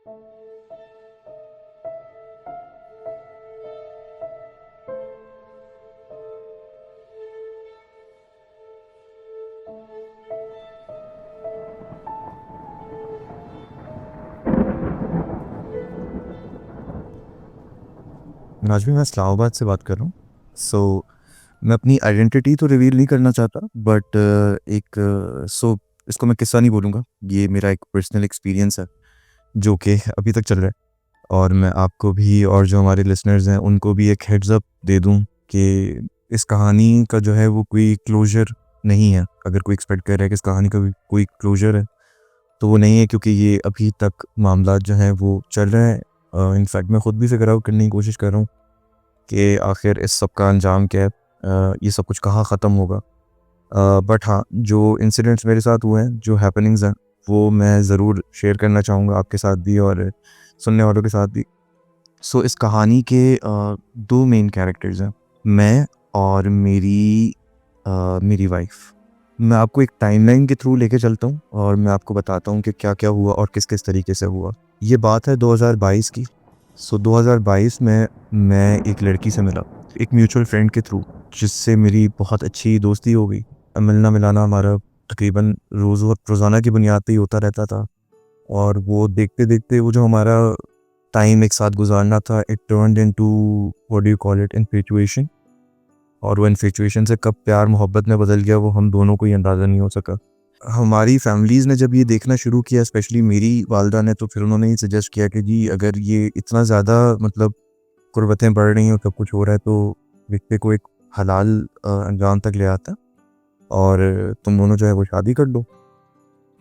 नाज़मी, मैं इस्लामाबाद से बात कर रहा हूँ। मैं अपनी आइडेंटिटी तो रिवील नहीं करना चाहता, बट इसको मैं किस्सा नहीं बोलूँगा। ये मेरा एक पर्सनल एक्सपीरियंस है जो कि अभी तक चल रहा है, और मैं आपको भी और जो हमारे लिसनर्स हैं उनको भी एक हेड्स अप दे दूँ कि इस कहानी का जो है वो कोई क्लोज़र नहीं है। अगर कोई एक्सपेक्ट कर रहा है कि इस कहानी का भी कोई क्लोज़र है, तो वो नहीं है, क्योंकि ये अभी तक मामला जो हैं वो चल रहे हैं। इनफैक्ट मैं ख़ुद भी फ़िगर आउट करने की कोशिश कर रहा हूँ कि आखिर इस सब का अंजाम क्या है, ये सब कुछ कहाँ ख़त्म होगा। बट हाँ, जो इंसिडेंट्स मेरे साथ हुए हैं, जो हैपनिंग्स हैं, वो मैं ज़रूर शेयर करना चाहूँगा आपके साथ भी और सुनने वालों के साथ भी। इस कहानी के 2 मेन कैरेक्टर्स हैं, मैं और मेरी वाइफ़। मैं आपको एक टाइमलाइन के थ्रू लेके चलता हूँ और मैं आपको बताता हूँ कि क्या-क्या हुआ और किस-किस तरीके से हुआ। ये बात है 2022 की। 2022 में मैं एक लड़की से मिला, एक म्यूचुअल फ्रेंड के थ्रू, जिससे मेरी बहुत अच्छी दोस्ती हो गई। मिलना-मिलाना हमारा तकरीबन रोज़ाना की बुनियाद पे ही होता रहता था, और वो देखते-देखते वो जो हमारा टाइम एक साथ गुज़ारना था, it turned into what do you call it, infatuation. और वो इन्फैचुएशन से कब प्यार मोहब्बत में बदल गया, वो हम दोनों को ही अंदाज़ा नहीं हो सका। हमारी फैमिलीज़ ने जब ये देखना शुरू किया, स्पेशली मेरी वालिदा ने, तो फिर उन्होंने ये सजेस्ट किया कि जी, अगर ये इतना ज़्यादा मतलब कुर्बतें बढ़ रही हैं और सब कुछ हो रहा है, तो रिश्ते को एक हलाल अंजाम तक ले आता और तुम दोनों जो है वो शादी कर लो।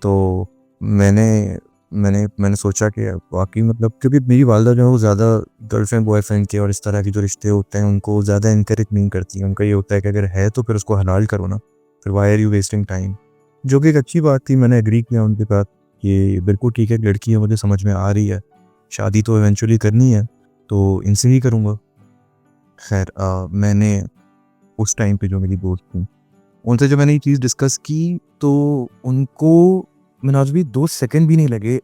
तो मैंने मैंने सोचा कि वाक़ई मतलब, क्योंकि मेरी वालिदा जो है वो ज़्यादा गर्लफ्रेंड बॉयफ्रेंड के और इस तरह के जो रिश्ते होते हैं उनको ज़्यादा एनकरेज नहीं करती हैं। उनका ये होता है कि अगर है तो फिर उसको हलाल करो ना, फिर why are you wasting time. जो कि एक अच्छी बात थी, मैंने एग्री किया उनके साथ कि बिल्कुल ठीक है, एक लड़की है, मुझे समझ में आ रही है, शादी तो इवेंचुअली करनी है, तो इनसे ही करूँगा। ख़ैर, मैंने उस टाइम पे जो मेरी दोस्त थी, उनसे जब मैंने ये चीज़ डिस्कस की, तो उनको मुनाज़िब 2 सेकंड भी नहीं लगे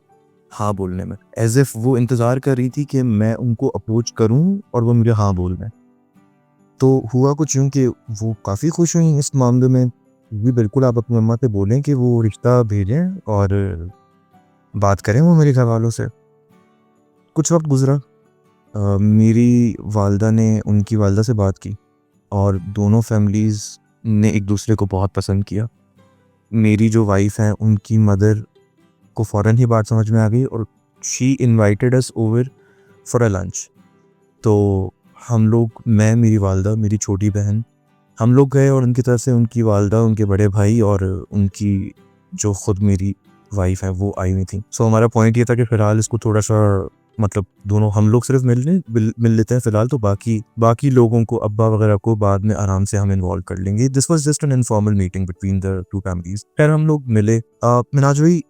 हाँ बोलने में। एज़ इफ़ वो इंतज़ार कर रही थी कि मैं उनको अप्रोच करूँ और वो मुझे हाँ बोल दें। तो हुआ कुछ यूँ कि वो काफ़ी खुश हुईं इस मामले में। जी बिल्कुल, आप अपनी मम्मा से बोलें कि वो रिश्ता भेजें और बात करें वो मेरे घरवालों से। कुछ वक़्त गुज़रा, मेरी वालिदा ने उनकी वालिदा से बात की और दोनों फैमिलीज़ ने एक-दूसरे को बहुत पसंद किया। मेरी जो वाइफ़ हैं, उनकी मदर को फ़ौरन ही बात समझ में आ गई और she invited us over for a lunch. तो हम लोग, मैं, मेरी वालिदा, मेरी छोटी बहन, हम लोग गए और उनकी तरफ से उनकी वालिदा, उनके बड़े भाई और उनकी जो ख़ुद मेरी वाइफ़ है वो आई हुई थी। हमारा पॉइंट ये था कि फ़िलहाल इसको थोड़ा-सा मतलब दोनों हम लोग सिर्फ़ मिल लेते हैं फ़िलहाल, तो बाकी लोगों को, अब्बा वग़ैरह को बाद में आराम से हम इन्वॉल्व कर लेंगे। This was just an informal meeting between the 2 families. ख़ैर, हम लोग मिले। मिनाज भाई,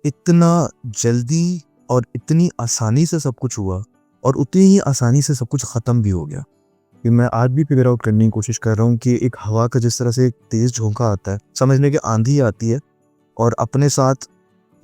इतना जल्दी और इतनी आसानी से सब कुछ हुआ और उतनी ही आसानी से सब कुछ ख़त्म भी हो गया कि मैं आज भी फ़िगर आउट करने की कोशिश कर रहा हूँ कि एक हवा का जिस तरह से एक तेज़ झोंका आता है, समझने की आंधी आती है, और अपने साथ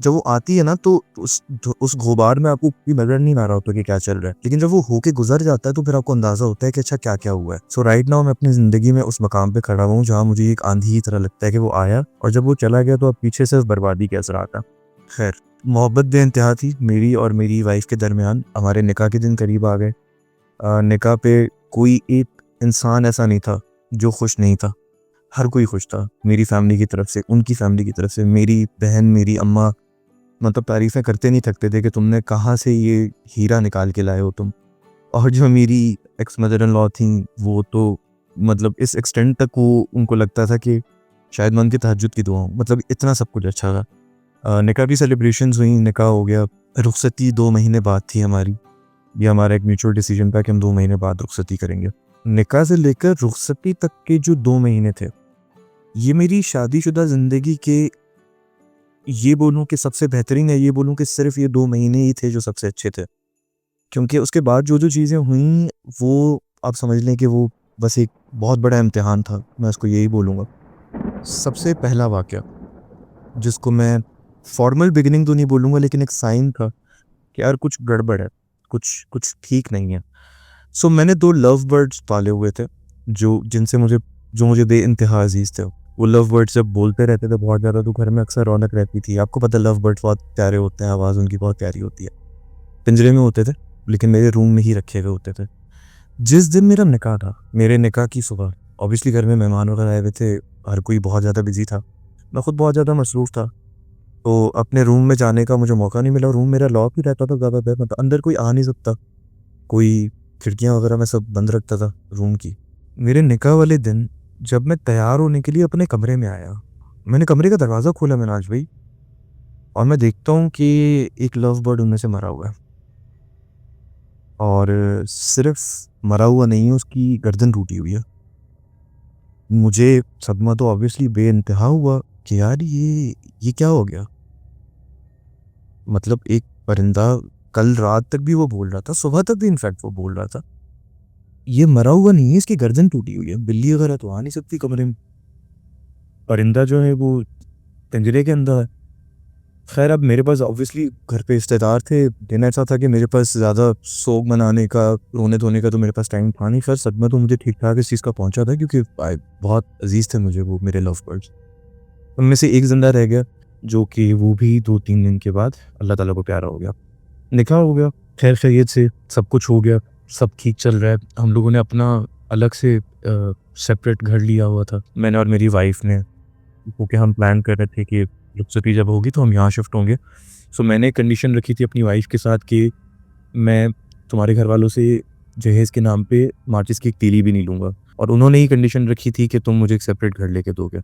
जब वो आती है ना, तो उस गुबार में आपको भी नज़र नहीं आ रहा होता कि क्या चल रहा है। लेकिन जब वो होके गुज़र जाता है तो फिर आपको अंदाज़ा होता है कि अच्छा क्या-क्या हुआ है। राइट नाउ मैं अपनी ज़िंदगी में उस मकाम पे खड़ा हूँ जहाँ मुझे एक आंधी की तरह लगता है कि वो आया और जब वो चला गया तो अब पीछे सिर्फ़ बर्बादी के असरात हैं। खैर, मोहब्बत बेइंतहा थी मेरी और मेरी वाइफ़ के दरमियान। हमारे निकाह के दिन करीब आ गए। निकाह पे कोई एक इंसान ऐसा नहीं था जो खुश नहीं था। हर कोई खुश था, मेरी फैमिली की तरफ से, उनकी फैमिली की तरफ से। मेरी बहन, मेरी अम्मा मतलब तारीफ़ें करते नहीं थकते थे कि तुमने कहाँ से ये हीरा निकाल के लाए हो तुम। और जो मेरी एक्स मदर इन लॉ थीं, वो तो मतलब इस एक्सटेंड तक वो, उनको लगता था कि शायद मैं उनकी तहज्जुद की दुआ हूँ। मतलब इतना सब कुछ अच्छा था। निकाह की सेलिब्रेशंस हुई, निकाह हो गया। रुखसती 2 महीने बाद थी हमारी। ये हमारा एक म्यूचुअल डिसीजन था कि हम 2 महीने बाद रुखसती करेंगे। निकाह से लेकर रुखसती तक के जो 2 महीने थे, ये मेरी शादीशुदा ज़िंदगी के, ये बोलूँ कि सबसे बेहतरीन है, ये बोलूँ कि सिर्फ़ ये 2 महीने ही थे जो सबसे अच्छे थे। क्योंकि उसके बाद जो-जो चीज़ें हुईं, वो आप समझ लें कि वो बस एक बहुत बड़ा इम्तिहान था, मैं उसको यही बोलूँगा। सबसे पहला वाक़या, जिसको मैं फ़ॉर्मल बिगिनिंग तो नहीं बोलूँगा, लेकिन एक साइन था कि यार कुछ गड़बड़ है, कुछ कुछ ठीक नहीं है। सो मैंने 2 लव बर्ड्स पाले हुए थे, जो मुझे बेइंतहा अज़ीज़ थे। वो लव बर्ड्स जब बोलते रहते थे बहुत ज़्यादा, तो घर में अक्सर रौनक रहती थी। आपको पता है लव बर्ड्स बहुत प्यारे होते हैं, आवाज़ उनकी बहुत प्यारी होती है। पिंजरे में होते थे, लेकिन मेरे रूम में ही रखे हुए होते थे। जिस दिन मेरा निकाह था, मेरे निकाह की सुबह, ऑब्वियसली घर में मेहमान वगैरह आए हुए थे, हर कोई बहुत ज़्यादा बिज़ी था। मैं खुद बहुत ज़्यादा मसरूफ़ था, तो अपने रूम में जाने का मुझे मौका नहीं मिला। रूम मेरा लॉक ही रहता था ज़्यादातर, मतलब अंदर कोई आ नहीं सकता, कोई खिड़कियाँ वगैरह मैं सब बंद रखता था रूम की। मेरे निकाह वाले दिन जब मैं तैयार होने के लिए अपने कमरे में आया, मैंने कमरे का दरवाज़ा खोला मिनाज भाई, और मैं देखता हूँ कि एक लव बर्ड उनमें से मरा हुआ है। और सिर्फ़ मरा हुआ नहीं है, उसकी गर्दन टूटी हुई है। मुझे सदमा तो ऑब्वियसली बेइंतहा हुआ कि यार ये क्या हो गया? मतलब एक परिंदा कल रात तक भी वो बोल रहा था, सुबह तक भी इनफैक्ट वो बोल रहा था। ये मरा हुआ नहीं है, इसकी गर्दन टूटी हुई है। बिल्ली वगैरह तो आ नहीं सकती कमरे में। परिंदा जो है वो पिंजरे के अंदर है। खैर अब मेरे पास ऑब्वियसली घर पे रिश्तेदार थे। दिन ऐसा था कि मेरे पास ज़्यादा सोग मनाने का, रोने-धोने का तो मेरे पास टाइम था नहीं। खैर सदमा तो मुझे ठीक-ठाक इस चीज़ का पहुँचा था, क्योंकि बहुत अज़ीज़ थे मुझे वो मेरे लव बर्ड्स। उनमें से एक ज़िंदा रह गया, जो कि वो भी 2-3 दिन के बाद अल्लाह ताला को प्यारा हो गया। निकाह हो गया, खैर खैरियत से सब कुछ हो गया, सब ठीक चल रहा है। हम लोगों ने अपना अलग से सेपरेट घर लिया हुआ था, मैंने और मेरी वाइफ़ ने, क्योंकि हम प्लान कर रहे थे कि रुखसती जब होगी तो हम यहाँ शिफ्ट होंगे। सो मैंने कंडीशन रखी थी अपनी वाइफ़ के साथ कि मैं तुम्हारे घरवालों से जहेज़ के नाम पे माचिस की एक तीली भी नहीं लूँगा, और उन्होंने ही कंडीशन रखी थी कि तुम मुझे एक सेपरेट घर लेके दोगे।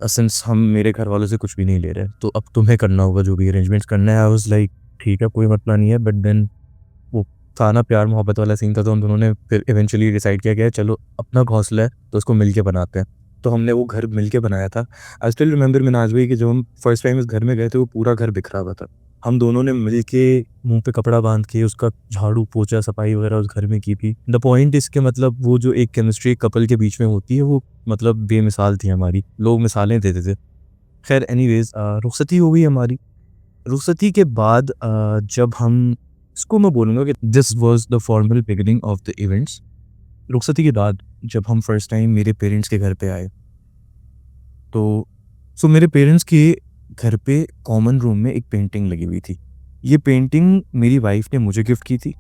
सिंस हम मेरे घरवालों से कुछ भी नहीं ले रहे, तो अब तुम्हें करना होगा जो भी अरेंजमेंट्स करना है। आई वाज़ लाइक ठीक है, कोई मसला नहीं है, बट देन वो था ना प्यार मोहब्बत वाला सीन था, तो हम दोनों ने फिर इवेंचुअली डिसाइड किया कि चलो अपना घोंसला है तो उसको मिल के बनाते हैं। तो हमने वो घर मिल के बनाया था। आई स्टिल रिमेंबर मिनाज भाई कि जब हम फर्स्ट टाइम इस घर में गए थे, वो पूरा घर बिखरा हुआ था। हम दोनों ने मिल के मुँह पे कपड़ा बाँध के उसका झाड़ू, पोंछा, सफाई वगैरह उस घर में की थी। द पॉइंट इज़ के मतलब वो जो एक केमिस्ट्री एक कपल के बीच में होती है, वो मतलब बेमिसाल थी हमारी। लोग मिसालें देते थे। खैर एनीवेज़ रुखसती हो गई हमारी। रुखसती के बाद जब हम, इसको मैं बोलूँगा कि this was the formal beginning of the events. रुखसती के बाद जब हम फर्स्ट टाइम मेरे पेरेंट्स के घर पे आए, तो मेरे पेरेंट्स के घर पे कॉमन रूम में एक पेंटिंग लगी हुई थी। ये पेंटिंग मेरी वाइफ़ ने मुझे गिफ्ट की थी।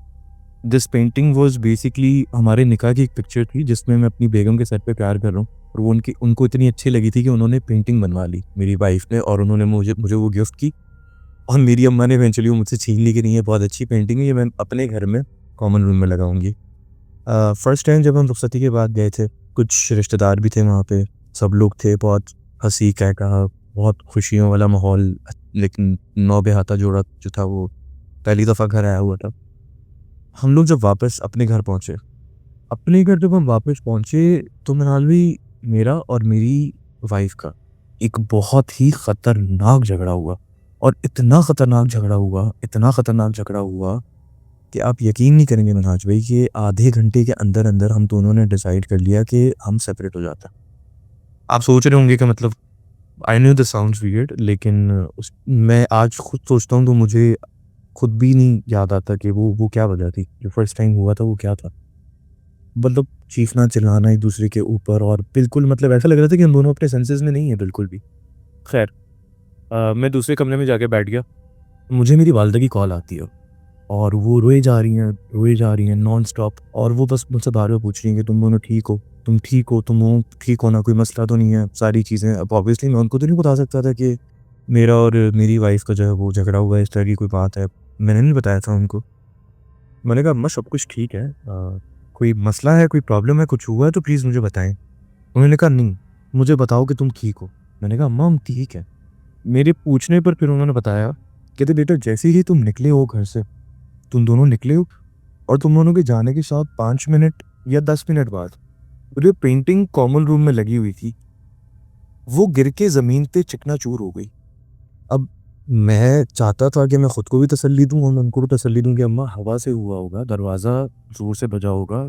दिस पेंटिंग वाज़ बेसिकली हमारे निकाह की एक पिक्चर थी, जिसमें मैं अपनी बेगम के सर पे प्यार कर रहा हूँ, और वो उनको इतनी अच्छी लगी थी कि उन्होंने पेंटिंग बनवा ली मेरी वाइफ़ ने, और उन्होंने मुझे मुझे वो गिफ्ट की। और मेरी अम्मा ने इवेंचुअली वो मुझसे छीन ली कि नहीं, ये बहुत अच्छी पेंटिंग है, ये मैं अपने घर में कॉमन रूम में लगाऊँगी। फर्स्ट टाइम जब हम रुखसती के बाद गए थे, कुछ रिश्तेदार भी थे वहाँ पे, सब लोग थे, बहुत हँसी कहा, बहुत खुशियों वाला माहौल। लेकिन नौबेहाता जोड़ा जो था वो पहली दफ़ा घर आया हुआ था। हम लोग जब वापस अपने घर पहुँचे, अपने घर जब हम वापस पहुँचे, तो मिनालवी मेरा और मेरी वाइफ़ का एक बहुत ही ख़तरनाक झगड़ा हुआ। और इतना ख़तरनाक झगड़ा हुआ, इतना ख़तरनाक झगड़ा हुआ कि आप यकीन नहीं करेंगे मिनहाज भाई कि आधे घंटे के अंदर-अंदर हम दोनों ने डिसाइड कर लिया कि हम सेपरेट हो जाते हैं। आप सोच रहे होंगे कि मतलब I know this sounds weird, लेकिन उस मैं आज खुद सोचता हूँ तो मुझे खुद भी नहीं याद आता कि वो क्या वजह थी। जो फर्स्ट टाइम हुआ था वो क्या था? मतलब चीखना-चिल्लाना एक-दूसरे के ऊपर, और बिल्कुल मतलब ऐसा लग रहा था कि हम दोनों अपने सेंसेस में नहीं है बिल्कुल भी। खैर मैं दूसरे कमरे में जाके बैठ गया। मुझे मेरी वालिदा की कॉल आती है, और वो रोए जा रही हैं नॉन-स्टॉप, और वो बस मुझसे बार-बार पूछ रही हैं कि तुम दोनों ठीक हो? तुम ठीक हो? तुम हो ठीक हो ना? कोई मसला तो नहीं है? सारी चीज़ें। अब ऑब्वियसली मैं उनको तो नहीं बता सकता था कि मेरा और मेरी वाइफ़ का जो है वो झगड़ा हुआ है, इस तरह की कोई बात है। मैंने नहीं बताया था उनको। मैंने कहा अम्मा सब कुछ ठीक है, कोई मसला है, कोई प्रॉब्लम है, कुछ हुआ है तो प्लीज़ मुझे बताएँ। उन्होंने कहा नहीं, मुझे बताओ कि तुम ठीक हो। मैंने कहा अम्मा हम ठीक हैं। मेरे पूछने पर फिर उन्होंने बताया, कहते बेटा जैसे ही तुम निकले हो घर से, तुम दोनों निकले हो, और तुम दोनों के जाने के साथ 5 मिनट या 10 मिनट बाद वो जो पेंटिंग कॉमन रूम में लगी हुई थी, वो गिर के ज़मीन पे चिकनाचूर हो गई। अब मैं चाहता था कि मैं खुद को भी तसल्ली दूँ और उनको भी तसल्ली दूँ कि अम्मा हवा से हुआ होगा, दरवाज़ा ज़ोर से बजा होगा,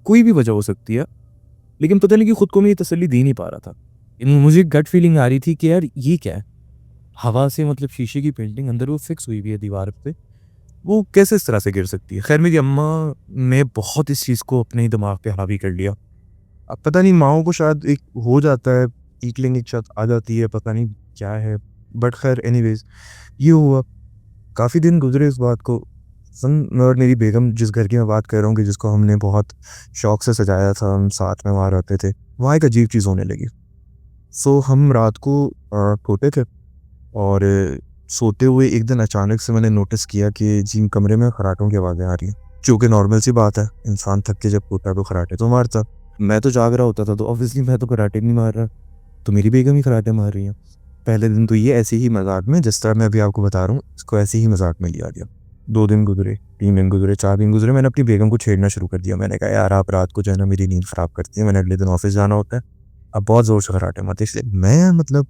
कोई भी वजह हो सकती है। लेकिन पता नहीं कि खुद को मैं ये तसल्ली दे नहीं पा रहा था। मुझे गट फीलिंग आ रही थी कि यार ये क्या है? हवा से मतलब शीशे की पेंटिंग अंदर वो फिक्स हुई हुई है दीवार पे, वो कैसे इस तरह से गिर सकती है? खैर मेरी अम्मा ने बहुत इस चीज़ को अपने दिमाग पे हावी कर लिया। अब पता नहीं माँओं को शायद एक हो जाता है, ईटिंग इच्छा आ जाती है, पता नहीं क्या है। बट खैर एनीवेज़ ये हुआ। काफ़ी दिन गुज़रे इस बात को। मैं और मेरी बेगम जिस घर की मैं बात कर रहा हूँ कि जिसको हमने बहुत शौक से सजाया था, हम साथ में वहाँ रहते थे, वहाँ एक अजीब चीज़ होने लगी। सो हम रात को सोते थे और सोते हुए एक दिन अचानक से मैंने नोटिस किया कि जी कमरे में खर्राटों की आवाज़ें आ रही हैं, जो कि नॉर्मल सी बात है, इंसान थक के जब सोता है तो खर्राटे तो मारता। मैं तो जाग रहा होता था तो ऑब्वियसली मैं तो खर्राटे नहीं मार रहा, तो मेरी बेगम ही खर्राटे मार रही हैं। पहले दिन तो ये ऐसे ही मज़ाक में, जिस तरह मैं अभी आपको बता रहा हूँ, इसको ऐसे ही मज़ाक में लिया गया। 2 दिन गुज़रे, 3 दिन गुज़रे, 4 दिन गुज़रे, मैंने अपनी बेगम को छेड़ना शुरू कर दिया। मैंने कहा, "यार आप रात को जो है ना मेरी नींद ख़राब करती हैं, मैंने अगले दिन ऑफ़िस जाना होता है, आप बहुत ज़ोर से खर्राटे मारते हैं।" इसलिए मैं मतलब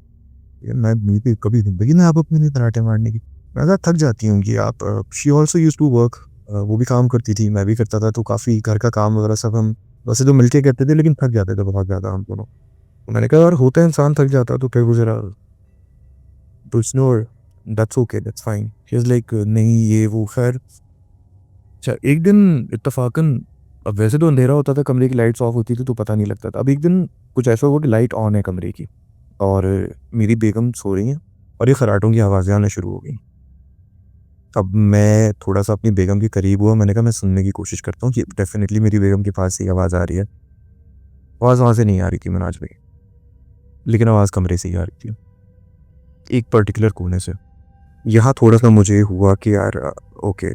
मैं मेरी तो कभी ज़िंदगी में आप अपने लिए खर्राटे मारने की। मैं कहा थक जाती होंगी आप। She also used to work, वो भी काम करती थी, मैं भी करता था, तो काफ़ी घर का काम वगैरह सब हम वैसे तो मिलके करते थे, लेकिन थक जाते थे बहुत ज़्यादा हम दोनों। तो मैंने कहा यार होता है इंसान थक जाता है तो फिर वो ज़रा to snore, that's okay, that's fine. She was like नहीं ये वो खैर। अच्छा एक दिन इत्तफ़ाक़न, अब वैसे तो अंधेरा होता था, कमरे की लाइट्स ऑफ होती थी तो पता नहीं लगता था। अब एक दिन कुछ ऐसा हुआ कि लाइट ऑन है कमरे की और मेरी बेगम सो रही हैं और ये खर्राटों की आवाज़ें आना शुरू हो गई। अब मैं थोड़ा-सा अपनी बेगम के करीब हुआ, मैंने कहा मैं सुनने की कोशिश करता हूँ कि डेफ़िनिटली मेरी बेगम के पास से ये आवाज़ आ रही है। आवाज़ वहाँ से नहीं आ रही थी मनाज भाई, लेकिन आवाज़ कमरे से ही आ रही थी, एक पर्टिकुलर कोने से। यहाँ थोड़ा-सा मुझे हुआ कि यार okay,